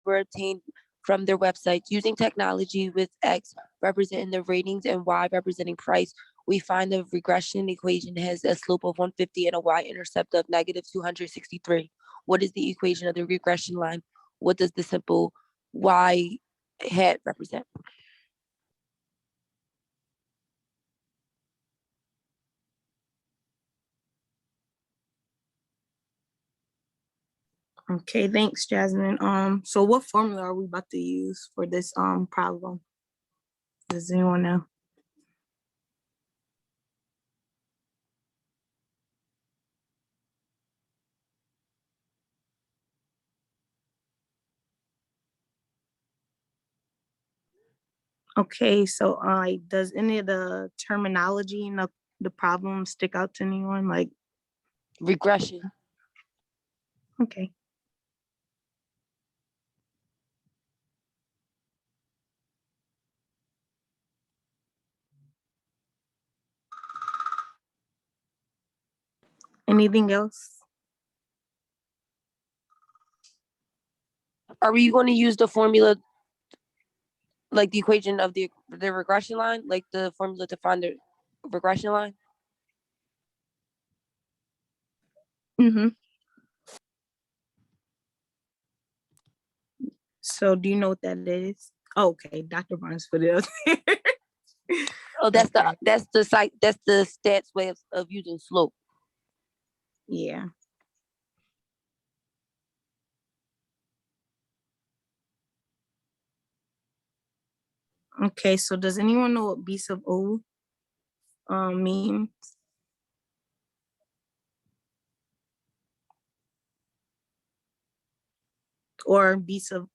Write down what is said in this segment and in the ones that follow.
were obtained from their websites. Using technology with X representing the ratings and Y representing price, we find the regression equation has a slope of 150 and a y-intercept of negative 263. What is the equation of the regression line? What does the simple y hat represent? Okay, thanks, Jasmine. So what formula are we about to use for this problem? Does anyone know? Okay, so does any of the terminology in the problem stick out to anyone? Like regression. Okay. Anything else? Are we going to use the formula, like the equation of the regression line, like the formula to find the regression line? Mm-hmm. So do you know what that is? Oh, okay, Dr. Barnes put it up there. Oh, that's okay. That's the stats way of using slope. Yeah. Okay, so does anyone know what B sub O means? Or B sub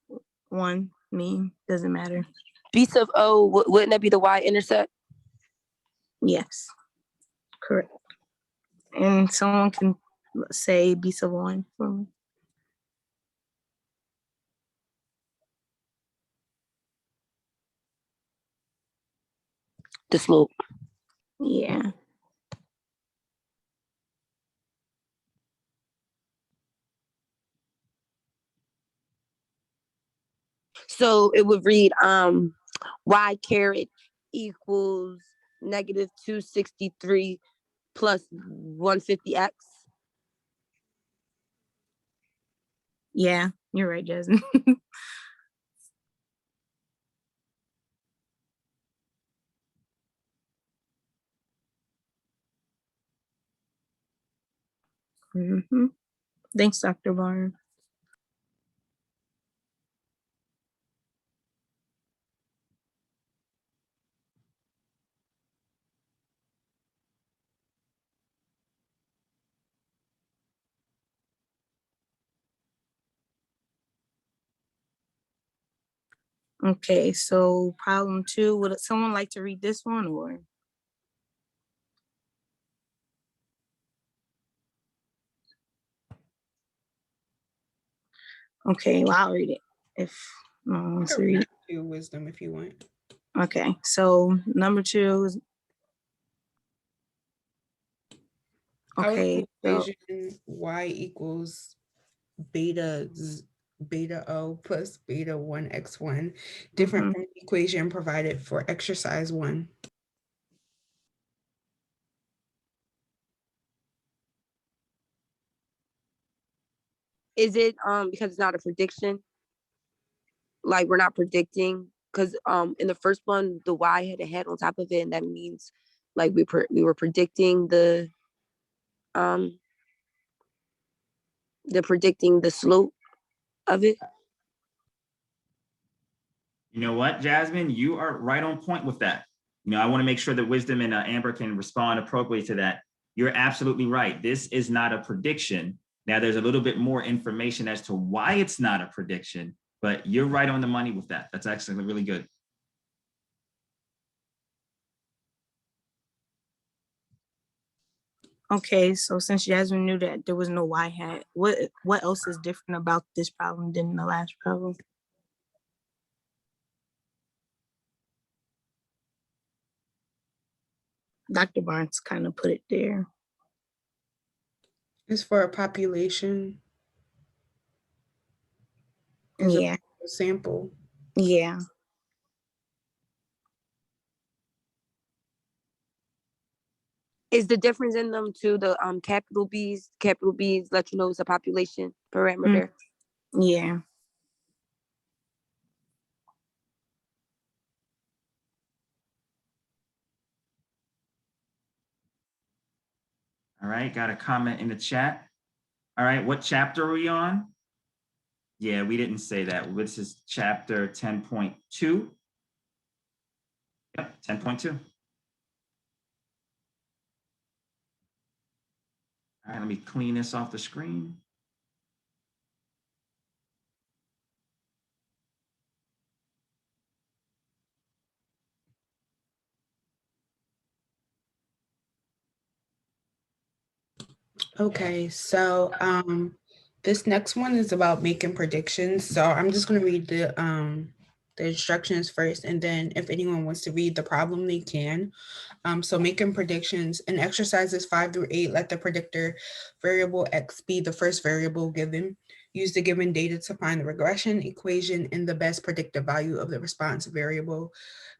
1 mean? Doesn't matter. B sub O, wouldn't that be the y-intercept? Yes, correct. And someone can say B sub 1 for me. The slope. Yeah. So it would read y caret equals negative 263 plus 150x. Yeah, you're right, Jasmine. Mm-hmm. Thanks, Dr. Barnes. Okay, so problem 2, would someone like to read this one or? Okay, well, I'll read it if no one wants to read. Do wisdom if you want. Okay, so number 2 is okay. Equation y equals beta O plus beta 1x1 different from the equation provided for exercise 1. Is it because it's not a prediction? Like we're not predicting, because in the first one the y had a head on top of it, and that means like we were predicting the predicting the slope of it. You know what, Jasmine, you are right on point with that. You know, I want to make sure that Wisdom and Amber can respond appropriately to that. You're absolutely right. This is not a prediction. Now, there's a little bit more information as to why it's not a prediction, but you're right on the money with that. That's actually really good. Okay, so since Jasmine knew that there was no y hat, what else is different about this problem than the last problem? Dr. Barnes kind of put it there. It's for a population. Yeah. Sample. Yeah. Is the difference in them to the capital B's? Capital B's let you know it's a population parameter. Yeah. All right, got a comment in the chat. All right, what chapter are we on? Yeah, we didn't say that. This is chapter 10.2. Yep, 10.2. All right, let me clean this off the screen. Okay, so this next one is about making predictions. So I'm just going to read the instructions first, and then if anyone wants to read the problem, they can. So making predictions in exercises 5 through 8, let the predictor variable X be the first variable given. Use the given data to find the regression equation and the best predictive value of the response variable.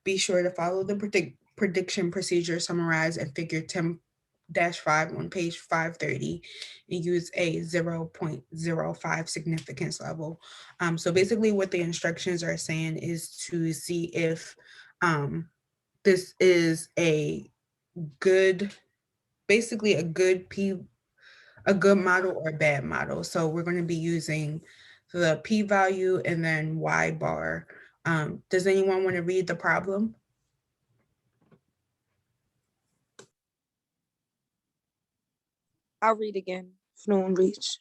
Be sure to follow the prediction procedure summarized in figure 10-5 on page 530 and use a 0.05 significance level. So basically what the instructions are saying is to see if this is a good, basically a good model or a bad model. So we're going to be using the p-value and then y bar. Does anyone want to read the problem? I'll read again if no one reads.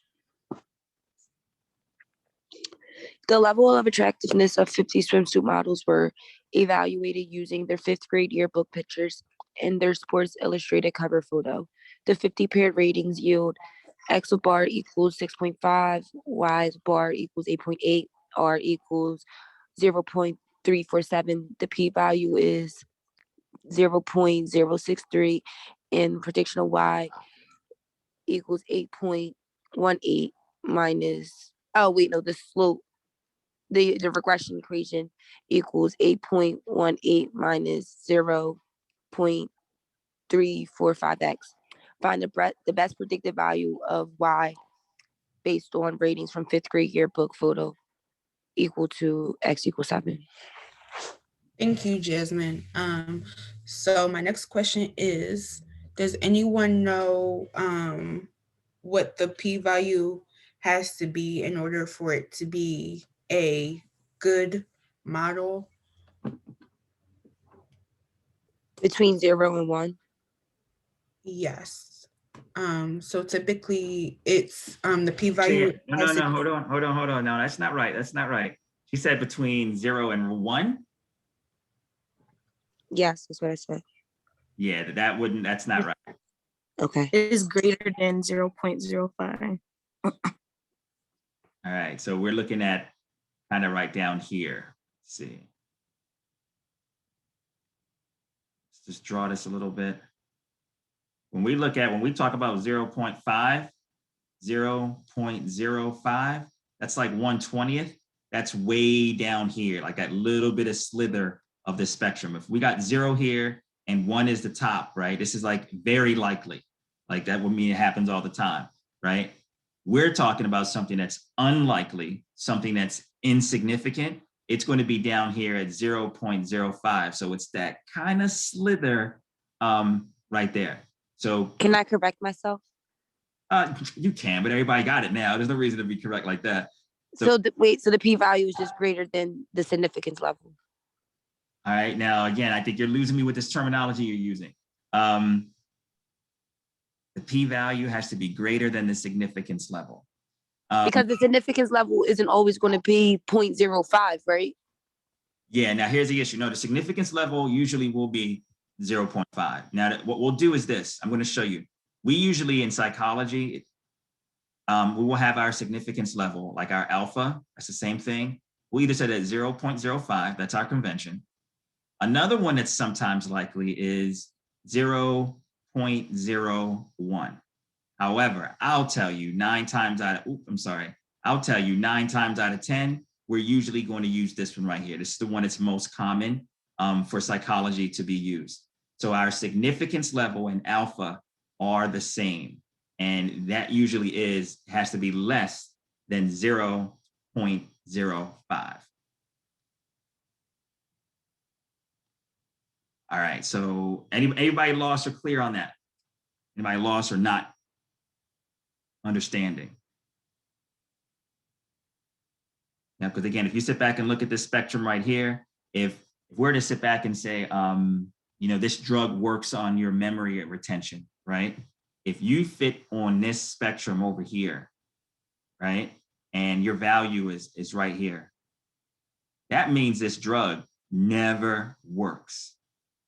The level of attractiveness of 50 swimsuit models were evaluated using their 5th grade yearbook pictures and their Sports Illustrated cover photo. The 50 paired ratings yield X bar equals 6.5, Y bar equals 8.8, R equals 0.347. The p-value is 0.063, and prediction of Y equals 8.18 minus, oh wait, no, the slope, the regression equation equals 8.18 minus 0.345x. Find the best predicted value of Y based on ratings from 5th grade yearbook photo equal to X equals 7. Thank you, Jasmine. So my next question is, does anyone know what the p-value has to be in order for it to be a good model? Between 0 and 1. Yes. So typically it's the p-value. No, hold on. No, that's not right. That's not right. She said between 0 and 1. Yes, that's what I said. Yeah, that's not right. Okay. It is greater than 0.05. All right, so we're looking at kind of right down here. Let's see. Let's just draw this a little bit. When we talk about 0.5, 0.05, that's like 1/20th. That's way down here, like that little bit of slither of the spectrum. If we got 0 here and 1 is the top, right? This is like very likely. Like that would mean it happens all the time, right? We're talking about something that's unlikely, something that's insignificant. It's going to be down here at 0.05. So it's that kind of slither right there. So can I correct myself? You can, but everybody got it now. There's no reason to be correct like that. So the p-value is just greater than the significance level. All right, now again, I think you're losing me with this terminology you're using. The p-value has to be greater than the significance level. Because the significance level isn't always going to be 0.05, right? Yeah, now here's the issue. No, the significance level usually will be 0.5. Now, what we'll do is this. I'm going to show you. We usually in psychology, we will have our significance level, like our alpha, that's the same thing. We'll either set at 0.05, that's our convention. Another one that's sometimes likely is 0.01. However, I'll tell you 9 times out of 10, we're usually going to use this one right here. This is the one that's most common for psychology to be used. So our significance level and alpha are the same. And that usually has to be less than 0.05. All right, so anybody lost or clear on that? Anybody lost or not understanding? Yeah, because again, if you sit back and look at this spectrum right here, if we're to sit back and say, this drug works on your memory retention, right? If you fit on this spectrum over here, right, and your value is right here, that means this drug never works.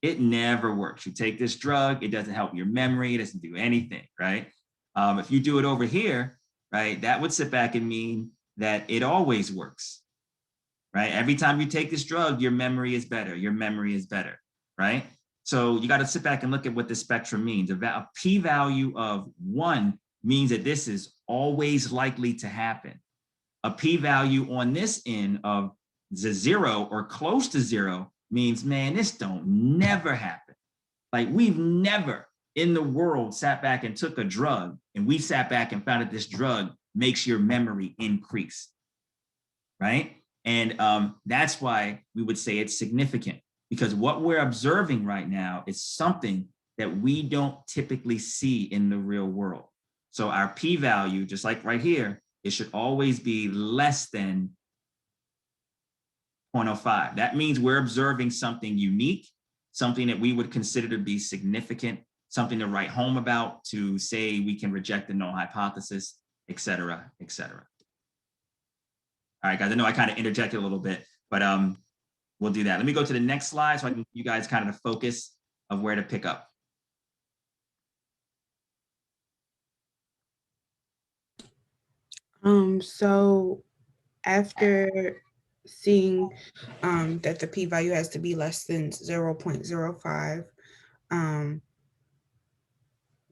It never works. You take this drug, it doesn't help your memory, it doesn't do anything, right? If you do it over here, right, that would sit back and mean that it always works, right? Every time you take this drug, your memory is better, right? So you got to sit back and look at what the spectrum means. A p-value of 1 means that this is always likely to happen. A p-value on this end of the 0 or close to 0 means, man, this don't never happen. Like, we've never in the world sat back and took a drug and we sat back and found that this drug makes your memory increase, right? And that's why we would say it's significant, because what we're observing right now is something that we don't typically see in the real world. So our p-value, just like right here, it should always be less than 0.05. That means we're observing something unique, something that we would consider to be significant, something to write home about, to say we can reject the null hypothesis, et cetera, et cetera. All right, guys, I know I kind of interjected a little bit, but we'll do that. Let me go to the next slide so I can give you guys kind of the focus of where to pick up. So after seeing that the p-value has to be less than 0.05,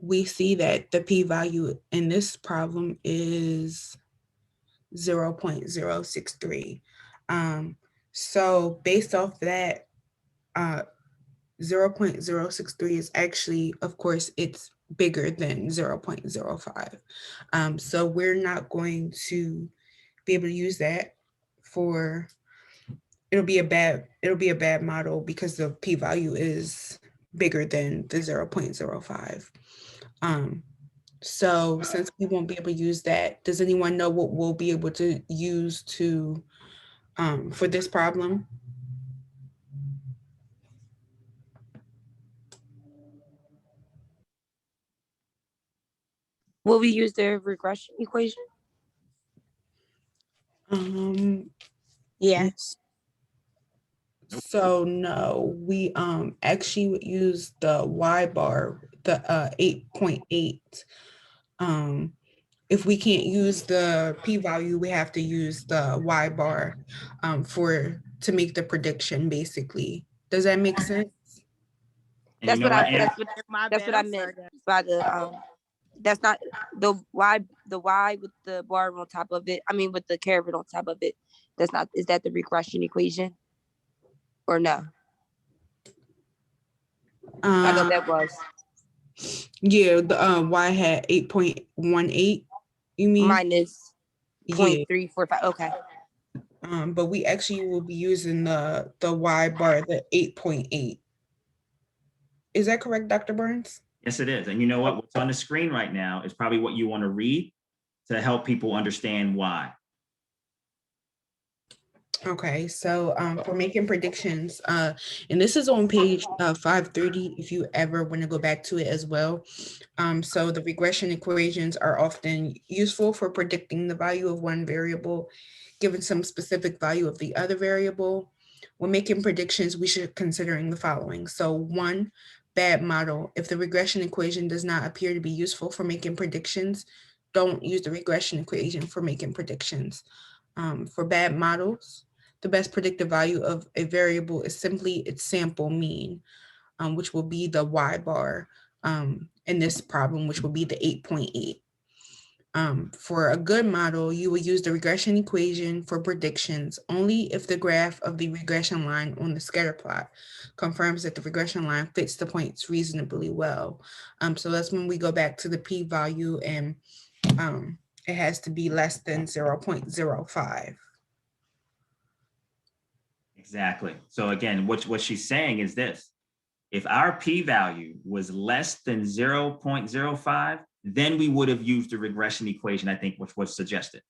we see that the p-value in this problem is 0.063. So based off that, 0.063 is actually, of course, it's bigger than 0.05. So we're not going to be able to use that for, it'll be a bad model because the p-value is bigger than the 0.05. So since we won't be able to use that, does anyone know what we'll be able to use to for this problem? Will we use the regression equation? Yes. So no, we actually would use the Y bar, the 8.8. If we can't use the p-value, we have to use the Y bar to make the prediction, basically. Does that make sense? And That's you know what what, Ann? that's what I meant by the that's not the Y with the bar on top of it. I mean, with the caret on top of it. That's not, is that the regression equation or no? I thought that was. Yeah, the Y had 8.18. You mean? Minus Yeah. 0.345. Okay. But we actually will be using the Y bar, the 8.8. Is that correct, Dr. Burns? Yes, it is. And you know what? What's on the screen right now is probably what you want to read to help people understand why. Okay, so for making predictions, and this is on page 530 if you ever want to go back to it as well. So the regression equations are often useful for predicting the value of one variable given some specific value of the other variable. When making predictions, we should considering the following. So 1, bad model. If the regression equation does not appear to be useful for making predictions, don't use the regression equation for making predictions. For bad models, the best predictive value of a variable is simply its sample mean, which will be the Y bar in this problem, which will be the 8.8. For a good model, you will use the regression equation for predictions only if the graph of the regression line on the scatter plot confirms that the regression line fits the points reasonably well. So that's when we go back to the p-value, and it has to be less than 0.05. Exactly. So again, what she's saying is this: if our p-value was less than 0.05, then we would have used the regression equation, I think, which was suggested,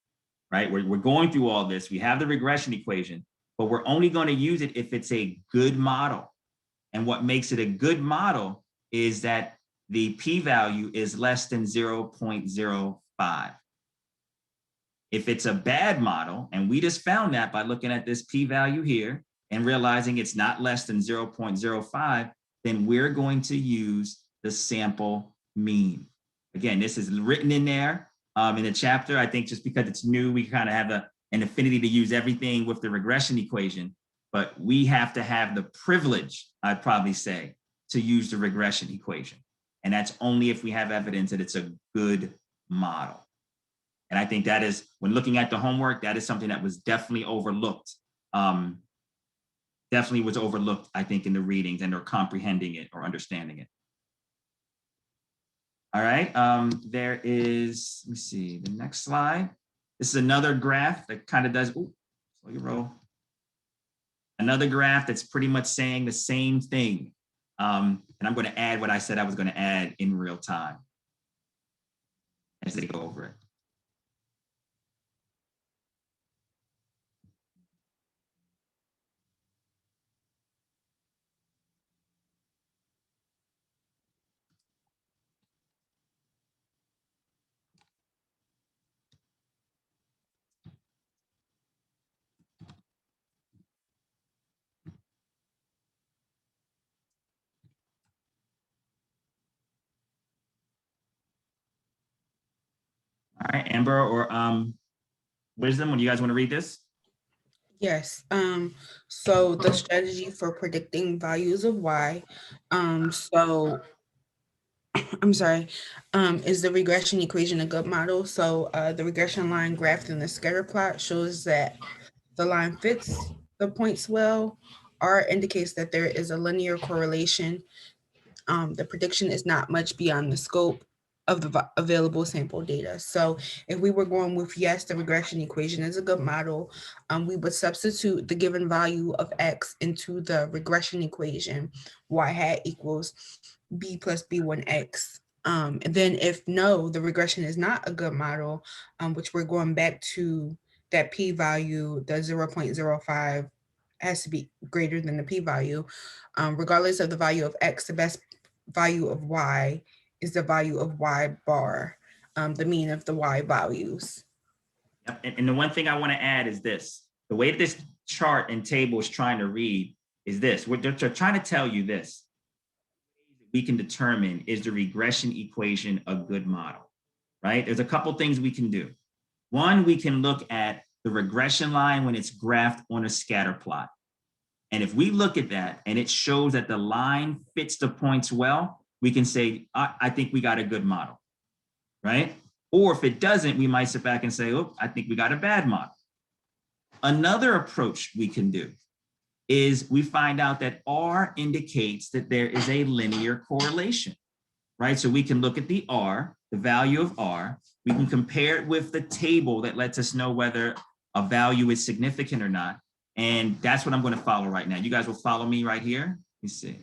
right? We're going through all this. We have the regression equation, but we're only going to use it if it's a good model. And what makes it a good model is that the p-value is less than 0.05. If it's a bad model, and we just found that by looking at this p-value here and realizing it's not less than 0.05, then we're going to use the sample mean. Again, this is written in there in the chapter. I think just because it's new, we kind of have an affinity to use everything with the regression equation, but we have to have the privilege, I'd probably say, to use the regression equation. And that's only if we have evidence that it's a good model. And I think that is, when looking at the homework, that is something that was definitely overlooked. Definitely was overlooked, I think, in the readings and or comprehending it or understanding it. All right, there is, let me see, the next slide. This is another graph that kind of does, ooh, slow your roll. Another graph that's pretty much saying the same thing. And I'm going to add what I said I was going to add in real time as they go over it. All right, Amber or Wisdom, when you guys want to read this? Yes. So the strategy for predicting values of y. I'm sorry. Is the regression equation a good model? So the regression line graphed in the scatter plot shows that the line fits the points well. R indicates that there is a linear correlation. The prediction is not much beyond the scope of the available sample data. So if we were going with yes, the regression equation is a good model, we would substitute the given value of x into the regression equation, y hat equals b plus b1x. And then if no, the regression is not a good model, which we're going back to that p-value, the 0.05 has to be greater than the p-value. Regardless of the value of x, the best value of y is the value of y bar, the mean of the y values. Yep. And the one thing I want to add is this: the way this chart and table is trying to read is this. They're trying to tell you this. We can determine, is the regression equation a good model, right? There's a couple things we can do. One, we can look at the regression line when it's graphed on a scatter plot. And if we look at that and it shows that the line fits the points well, we can say, I think we got a good model, right? Or if it doesn't, we might sit back and say, oh, I think we got a bad model. Another approach we can do is we find out that R indicates that there is a linear correlation, right? So we can look at the R, the value of R, we can compare it with the table that lets us know whether a value is significant or not. And that's what I'm going to follow right now. You guys will follow me right here. Let me see.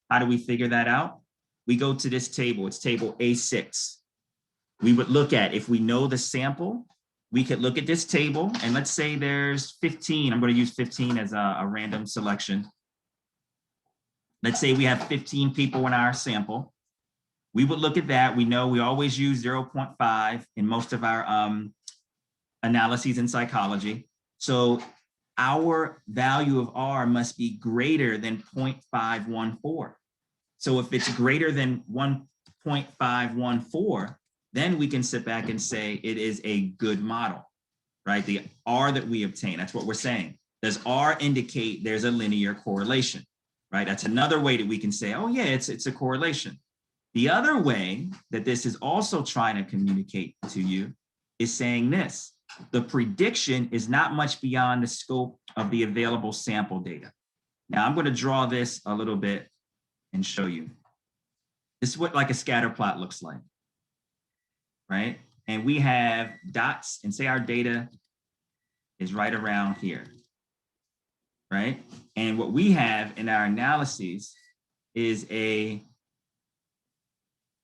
How do we figure that out? We go to this table. It's table A6. We would look at, if we know the sample, we could look at this table, and let's say there's 15. I'm going to use 15 as a random selection. Let's say we have 15 people in our sample. We would look at that. We know we always use 0.5 in most of our analyses in psychology. So our value of R must be greater than 0.514. So if it's greater than 1.514, then we can sit back and say it is a good model, right? The R that we obtain, that's what we're saying. Does R indicate there's a linear correlation, right? That's another way that we can say, oh yeah, it's a correlation. The other way that this is also trying to communicate to you is saying this: the prediction is not much beyond the scope of the available sample data. Now I'm going to draw this a little bit and show you. This is what like a scatter plot looks like, right? And we have dots, and say our data is right around here, right? And what we have in our analyses is a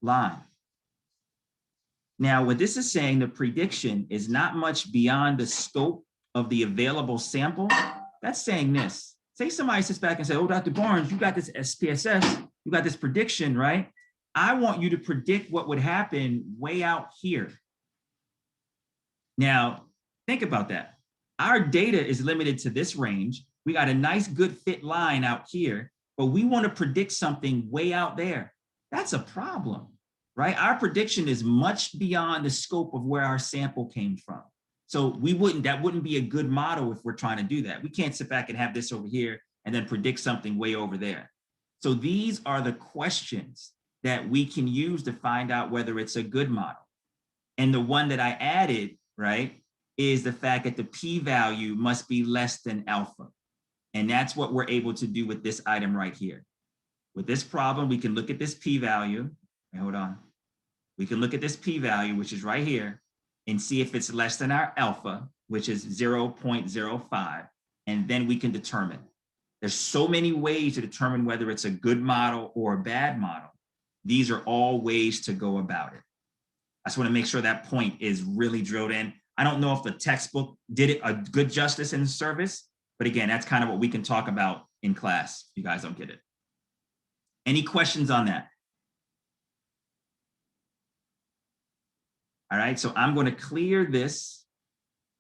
line. Now, what this is saying, the prediction is not much beyond the scope of the available sample. That's saying this. Say somebody sits back and says, oh, Dr. Barnes, you got this SPSS, you got this prediction, right? I want you to predict what would happen way out here. Now, think about that. Our data is limited to this range. We got a nice good fit line out here, but we want to predict something way out there. That's a problem, right? Our prediction is much beyond the scope of where our sample came from. So that wouldn't be a good model if we're trying to do that. We can't sit back and have this over here and then predict something way over there. So these are the questions that we can use to find out whether it's a good model. And the one that I added, right, is the fact that the p-value must be less than alpha. And that's what we're able to do with this item right here. With this problem, we can look at this p-value. Hold on. We can look at this p-value, which is right here, and see if it's less than our alpha, which is 0.05, and then we can determine. There's so many ways to determine whether it's a good model or a bad model. These are all ways to go about it. I just want to make sure that point is really drilled in. I don't know if the textbook did it a good justice in service, but again, that's kind of what we can talk about in class. You guys don't get it. Any questions on that? All right, so I'm going to clear this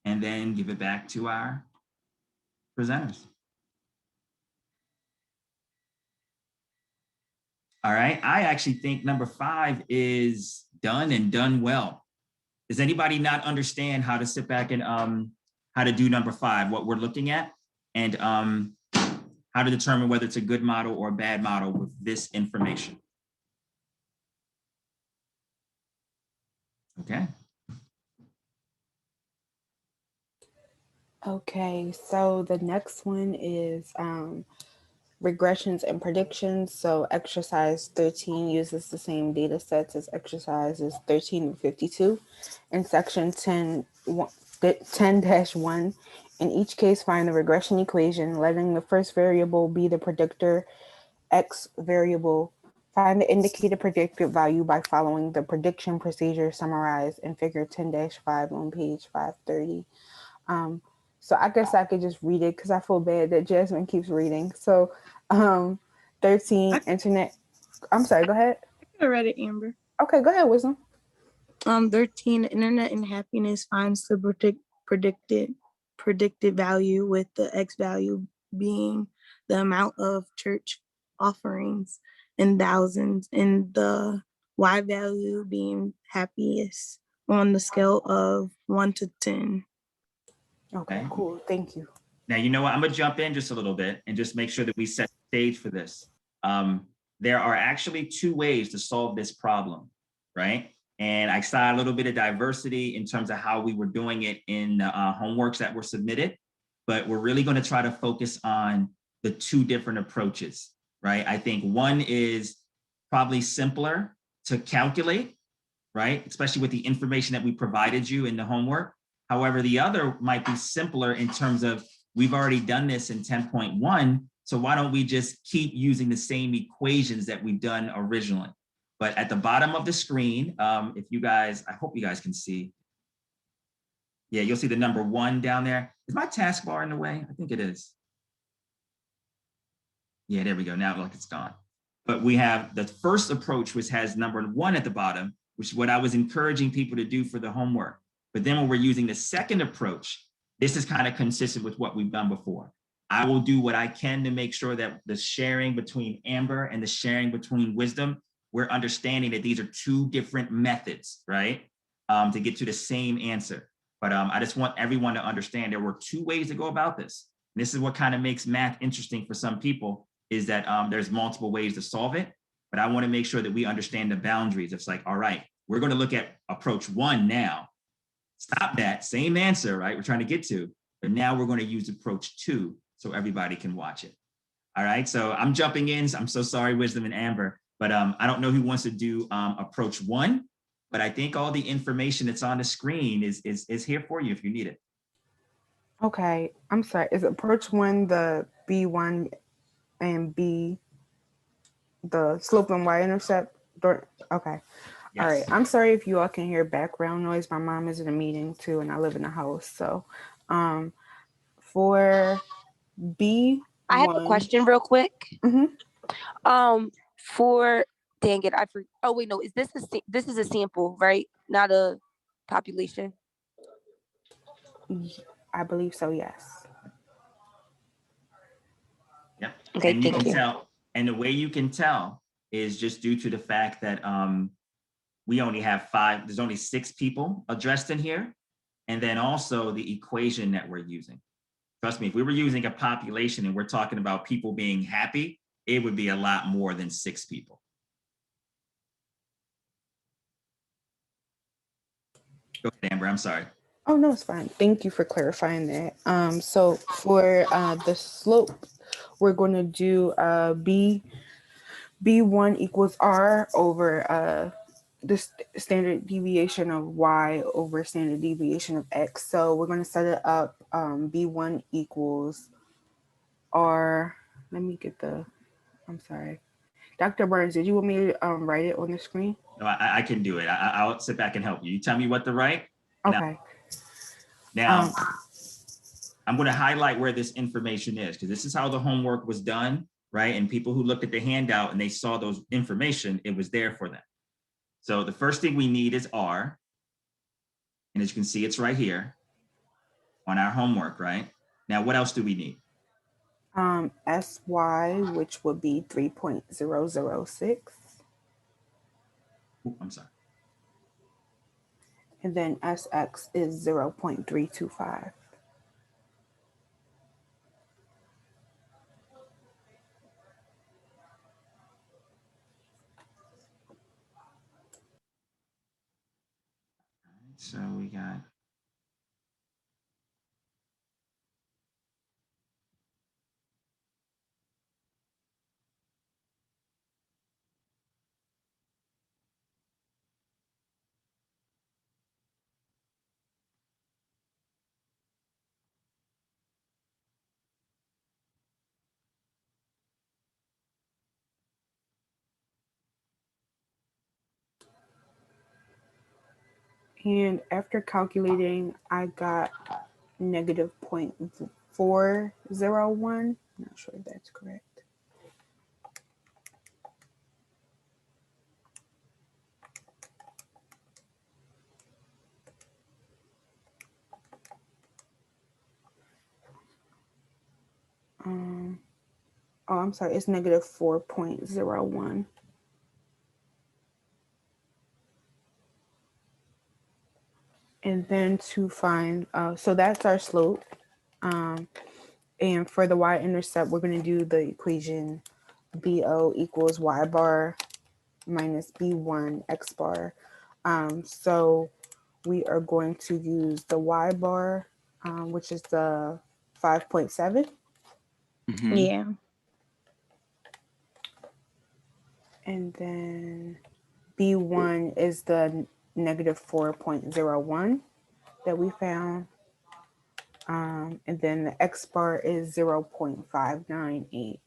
and then give it back to our presenters. All right, I actually think number 5 is done and done well. Does anybody not understand how to sit back and how to do number 5, what we're looking at, and how to determine whether it's a good model or a bad model with this information? Okay. Okay, so the next one is regressions and predictions. So exercise 13 uses the same data sets as exercises 13 and 52. In section 10-1, in each case, find the regression equation, letting the first variable be the predictor, X variable. Find the indicated predicted value by following the prediction procedure summarized in figure 10-5 on page 530. So I guess I could just read it because I feel bad that Jasmine keeps reading. So 13, internet. I'm sorry, go ahead. I read it, Amber. Okay, go ahead, Wisdom. 13, internet and happiness finds the predicted value, with the X value being the amount of church offerings in thousands, and the Y value being happiest on the scale of 1 to 10. Okay, cool. Thank you. Now, you know what? I'm going to jump in just a little bit and just make sure that we set the stage for this. There are actually 2 ways to solve this problem, right? And I saw a little bit of diversity in terms of how we were doing it in homeworks that were submitted, but we're really going to try to focus on the 2 different approaches, right? I think one is probably simpler to calculate, right? Especially with the information that we provided you in the homework. However, the other might be simpler in terms of we've already done this in 10.1, so why don't we just keep using the same equations that we've done originally? But at the bottom of the screen, if you guys, I hope you guys can see. Yeah, you'll see the number 1 down there. Is my taskbar in the way? I think it is. Yeah, there we go. Now look, it's gone. But we have the first approach, which has number 1 at the bottom, which is what I was encouraging people to do for the homework. But then when we're using the second approach, this is kind of consistent with what we've done before. I will do what I can to make sure that the sharing between Amber and the sharing between Wisdom, we're understanding that these are 2 different methods, right? To get to the same answer. But I just want everyone to understand there were 2 ways to go about this. And this is what kind of makes math interesting for some people, is that there's multiple ways to solve it. but I want to make sure that we understand the boundaries. It's like, all right, we're going to look at approach 1 now. Stop that, same answer, right? We're trying to get to, but now we're going to use approach 2 so everybody can watch it. All right, so I'm jumping in. I'm so sorry, Wisdom and Amber, but I don't know who wants to do approach 1, but I think all the information that's on the screen is here for you if you need it. Okay, I'm sorry. Is approach 1 the B1 and B, the slope and y-intercept? Okay. Yes. All right. I'm sorry if you all can hear background noise. My mom is in a meeting too, and I live in a house. So for B1. I have a question real quick. Mhm. For dang it, oh wait, no, this is a sample, right? Not a population. I believe so, yes. Yep. Okay, and you thank can you. tell, and the way you can tell is just due to the fact that we only have 5, there's only 6 people addressed in here. And then also the equation that we're using. Trust me, if we were using a population and we're talking about people being happy, it would be a lot more than 6 people. Go ahead, Amber, I'm sorry. Oh, no, it's fine. Thank you for clarifying that. So for the slope, we're going to do B1 equals R over the standard deviation of Y over standard deviation of X. So we're going to set it up B1 equals R. Let me get I'm sorry. Dr. Burns, did you want me to write it on the screen? No, I can do it. I'll sit back and help you. You tell me what to write. Okay. Now, I'm going to highlight where this information is because this is how the homework was done, right? And people who looked at the handout and they saw those information, it was there for them. So the first thing we need is R. And as you can see, it's right here on our homework, right? Now, what else do we need? SY, which would be 3.006. Ooh, I'm sorry. And then SX is 0.325. So we got And after calculating, I got negative 0.401. I'm not sure if that's correct. Oh, I'm sorry, it's negative 4.01. And then to find, so that's our slope. And for the y-intercept, we're going to do the equation BO equals y bar minus B1 x bar. So we are going to use the y bar, which is the 5.7. Yeah. And then B1 is the negative 4.01 that we found. And then the X bar is 0.598.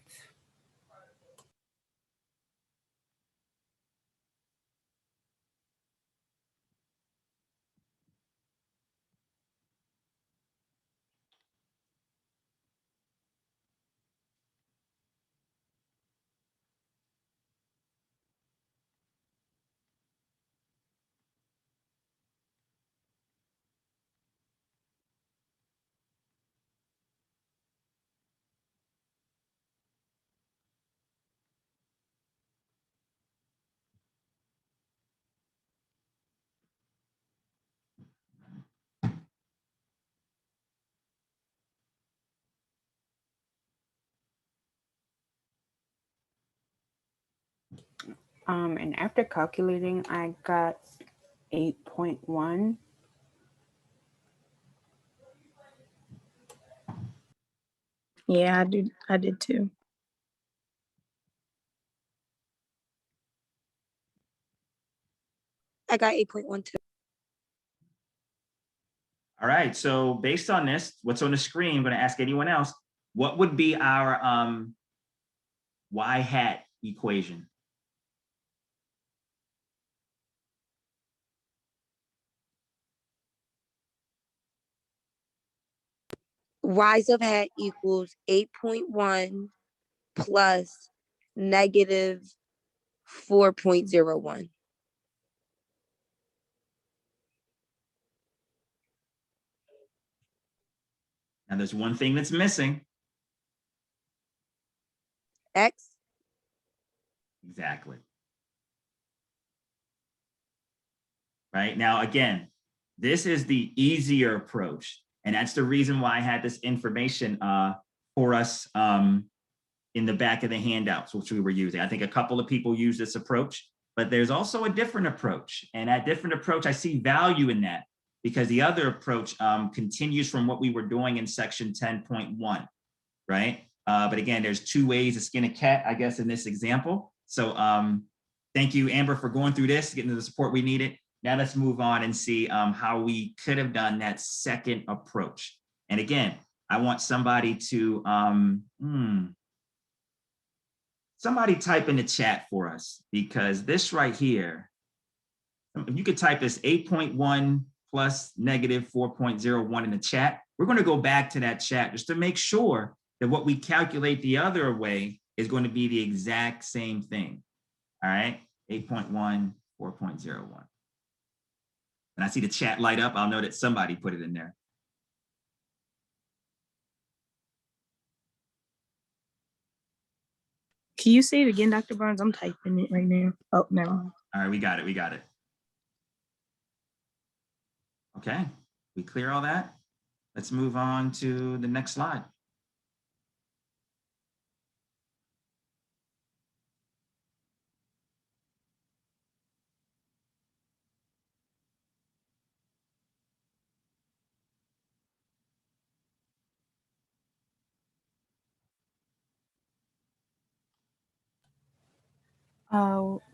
And after calculating, I got 8.1. Yeah, I did too. I got 8.12. All right, so based on this, what's on the screen, I'm going to ask anyone else, what would be our y hat equation? Y sub hat equals 8.1 plus negative 4.01. Now there's one thing that's missing. X. Exactly. Right now, again, this is the easier approach. And that's the reason why I had this information for us in the back of the handouts, which we were using. I think a couple of people use this approach, but there's also a different approach. And that different approach, I see value in that because the other approach continues from what we were doing in section 10.1, right? But again, there's two ways to skin a cat, I guess, in this example. So thank you, Amber, for going through this, getting the support we needed. Now let's move on and see how we could have done that second approach. And again, I want somebody to, somebody type in the chat for us, because this right here, if you could type this 8.1 plus negative 4.01 in the chat, we're going to go back to that chat just to make sure that what we calculate the other way is going to be the exact same thing. All right, 8.1, 4.01. When I see the chat light up, I'll know that somebody put it in there. Can you say it again, Dr. Barnes? I'm typing it right now. Oh, never mind. All right, we got it, we got it. Okay, we clear all that? Let's move on to the next slide.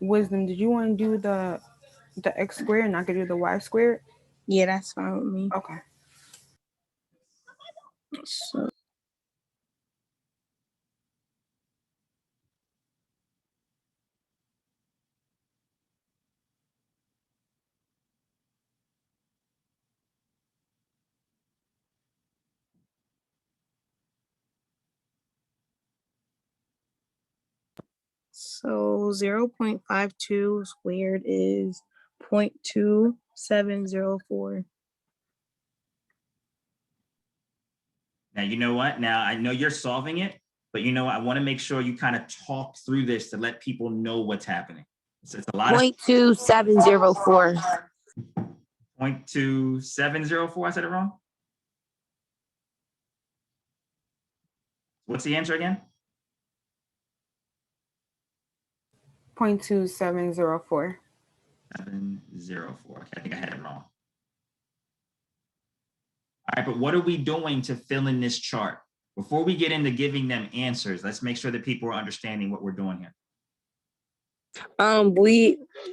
Wisdom, did you want to do the x squared and I could do the y squared? Yeah, that's fine with me. Okay. So So 0.52 squared is 0.2704. Now, you know what? Now, I know you're solving it, but you know what? I want to make sure you kind of talk through this to let people know what's happening. So it's a lot of 0.2704. 0.2704. I said it wrong. What's the answer again? 0.2704. 704. Okay, I think I had it wrong. All right, but what are we doing to fill in this chart? Before we get into giving them answers, let's make sure that people are understanding what we're doing here.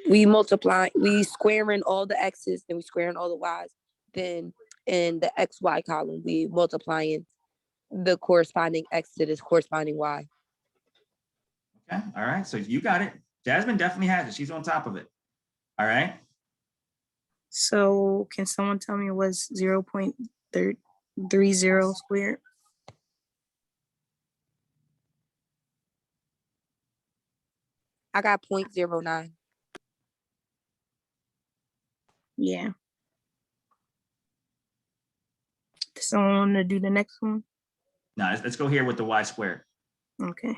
We multiply, we squaring all the x's and we squaring all the y's. Then in the xy column, we multiplying the corresponding x to this corresponding y. Okay, all right, so you got it. Jasmine definitely has it. She's on top of it. All right. So can someone tell me what's 0.30 squared? I got 0.09. Yeah. Does someone want to do the next one? No, let's go here with the y squared. Okay.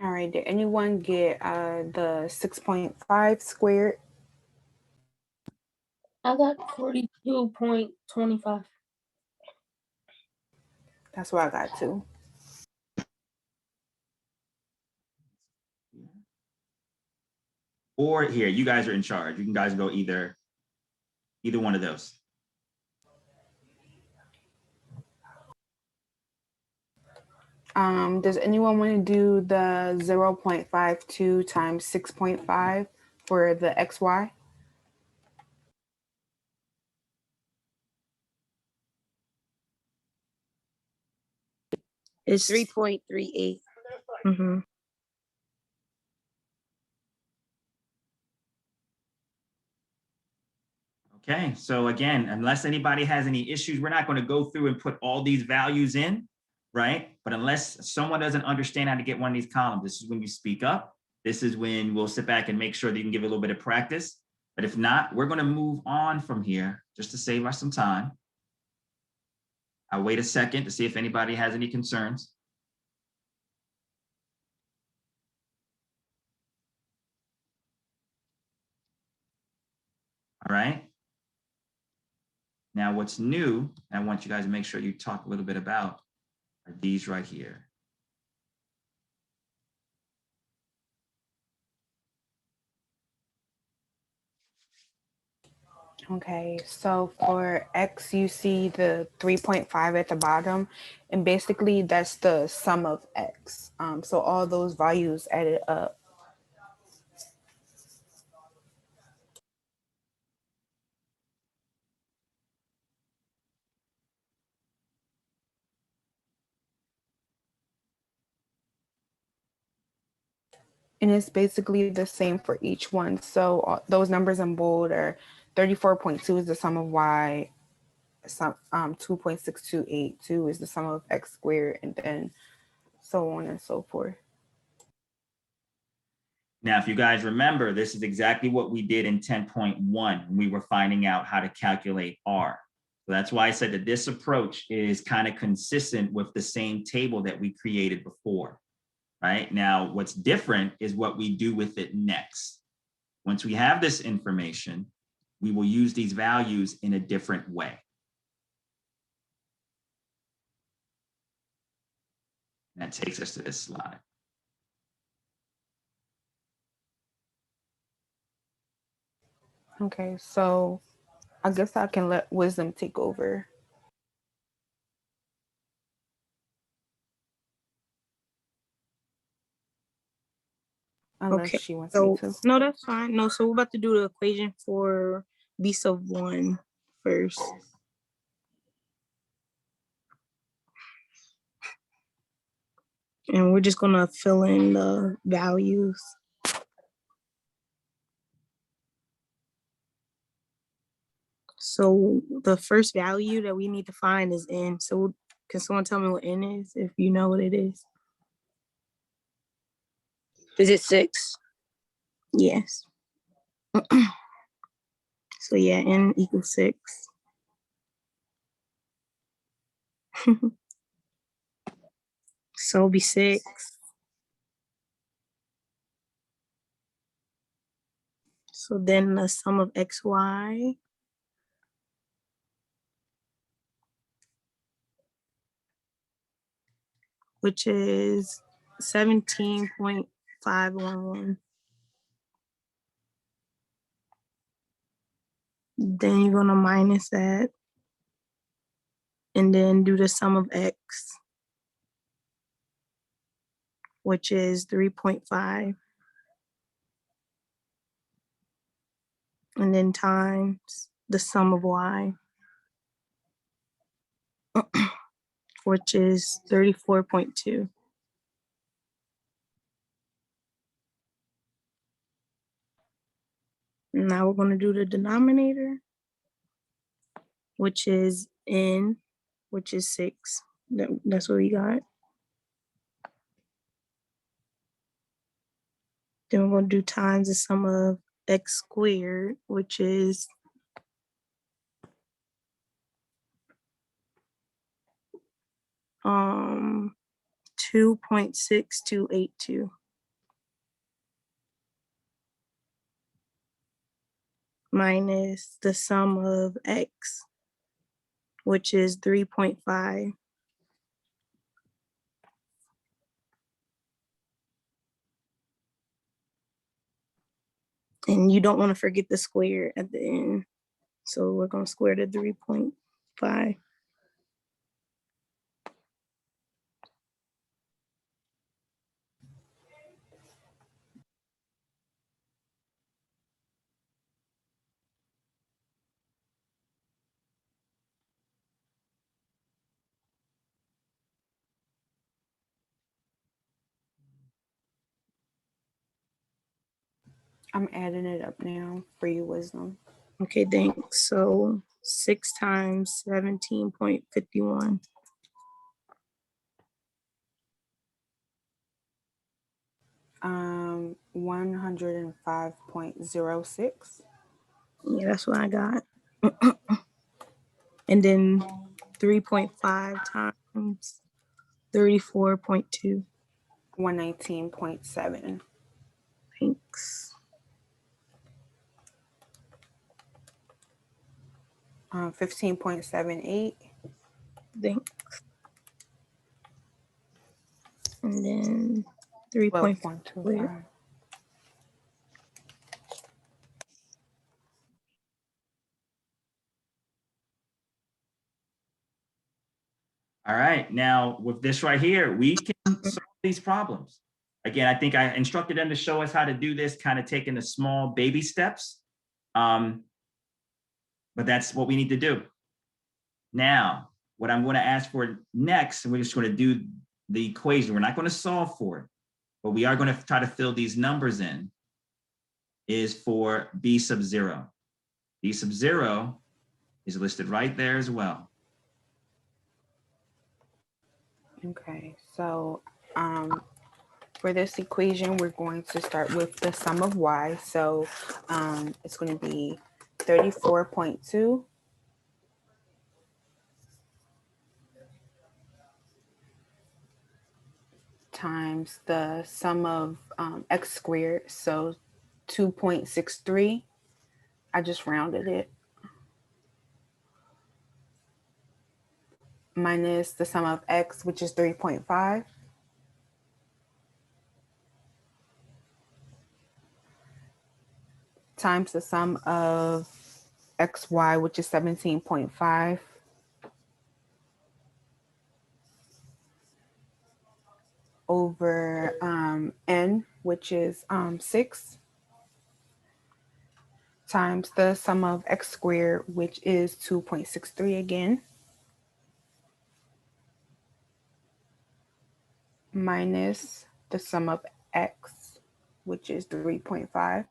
All right. Did anyone get the 6.5 squared? I got 42.25. That's what I got too. or here, you guys are in charge. You can guys go either one of those. Does anyone want to do the 0.52 times 6.5 for the XY? It's 3.38. mhm. Okay, so again, unless anybody has any issues, we're not going to go through and put all these values in, right? But unless someone doesn't understand how to get one of these columns, this is when you speak up. This is when we'll sit back and make sure that you can give it a little bit of practice. But if not, we're going to move on from here just to save us some time. I'll wait a second to see if anybody has any concerns. All right. Now, what's new, I want you guys to make sure you talk a little bit about are these right here. Okay, so for X, you see the 3.5 at the bottom, and basically that's the sum of X. So all those values added up. And it's basically the same for each one. So those numbers in bold are 34.2 is the sum of Y, 2.6282 is the sum of X squared, and then so on and so forth. Now, if you guys remember, this is exactly what we did in 10.1 when we were finding out how to calculate R. So that's why I said that this approach is kind of consistent with the same table that we created before, right? Now, what's different is what we do with it next. Once we have this information, we will use these values in a different way. And that takes us to this slide. Okay, so I guess I can let Wisdom take over. Unless Okay, she wants so me to. no, that's fine. No, so we're about to do the equation for B sub 1 first. And we're just gonna fill in the values. So the first value that we need to find is N. So can someone tell me what N is, if you know what it is? Is it 6? Yes. So yeah, N equals 6. So it'll be 6. So then the sum of XY, which is 17.511. Then you're gonna minus that and then do the sum of X, which is 3.5. And then times the sum of Y, which is 34.2. Now we're going to do the denominator, which is N, which is 6. That's what we got. Then we're going to do times the sum of X squared, which is 2.6282. Minus the sum of X, which is 3.5. And you don't want to forget the square at the end. So we're going to square the 3.5. I'm adding it up now for you, Wisdom. Okay, thanks. So 6 times 17.51. 105.06. Yeah, that's what I got. And then 3.5 times 34.2. 119.7. Thanks. 15.78. Thanks. And then 3.5. 12.25. All right, now with this right here, we can solve these problems. Again, I think I instructed them to show us how to do this, kind of taking the small baby steps. But that's what we need to do. Now, what I'm going to ask for next, and we're just going to do the equation. We're not going to solve for it, but we are going to try to fill these numbers in, is for B sub 0. B sub 0 is listed right there as well. Okay, so for this equation, we're going to start with the sum of y. So it's going to be 34.2 times the sum of x squared. So 2.63. I just rounded it. Minus the sum of x, which is 3.5. Times the sum of xy, which is 17.5. Over n, which is 6. Times the sum of x squared, which is 2.63 again. Minus the sum of x, which is 3.5.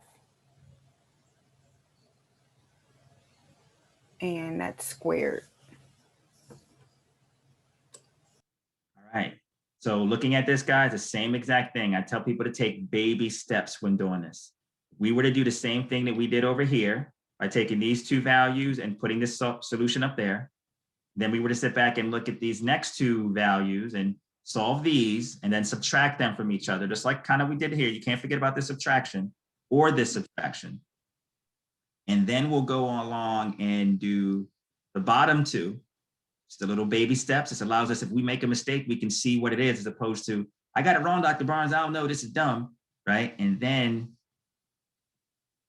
And that's squared. All right. So looking at this, guys, the same exact thing. I tell people to take baby steps when doing this. We were to do the same thing that we did over here by taking these two values and putting this solution up there. Then we were to sit back and look at these next two values and solve these and then subtract them from each other, just like kind of we did here. You can't forget about this subtraction or this subtraction. And then we'll go along and do the bottom two, just the little baby steps. This allows us, if we make a mistake, we can see what it is, as opposed to, I got it wrong, Dr. Barnes, I don't know, this is dumb, right? And then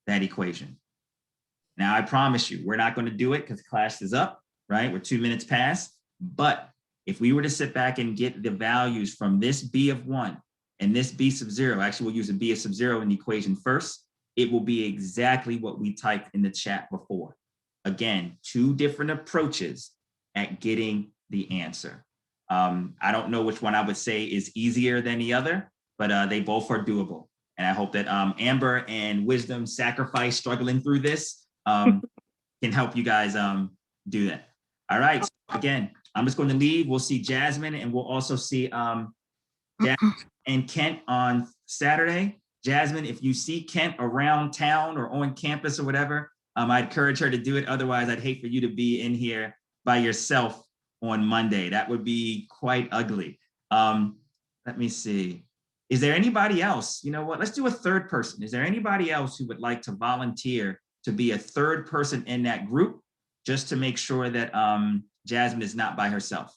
that equation. Now, I promise you, we're not going to do it because class is up, right? We're 2 minutes past. But if we were to sit back and get the values from this B of 1 and this B sub 0, actually, we'll use a B sub 0 in the equation first, it will be exactly what we typed in the chat before. Again, 2 different approaches at getting the answer. I don't know which one I would say is easier than the other, but they both are doable. And I hope that Amber and Wisdom sacrifice struggling through this can help you guys do that. All right, so again, I'm just going to leave. We'll see Jasmine, and we'll also see Jasmine and Kent on Saturday. Jasmine, if you see Kent around town or on campus or whatever, I'd encourage her to do it. Otherwise, I'd hate for you to be in here by yourself on Monday. That would be quite ugly. Let me see. Is there anybody else? You know what? Let's do a third person. Is there anybody else who would like to volunteer to be a third person in that group, just to make sure that Jasmine is not by herself?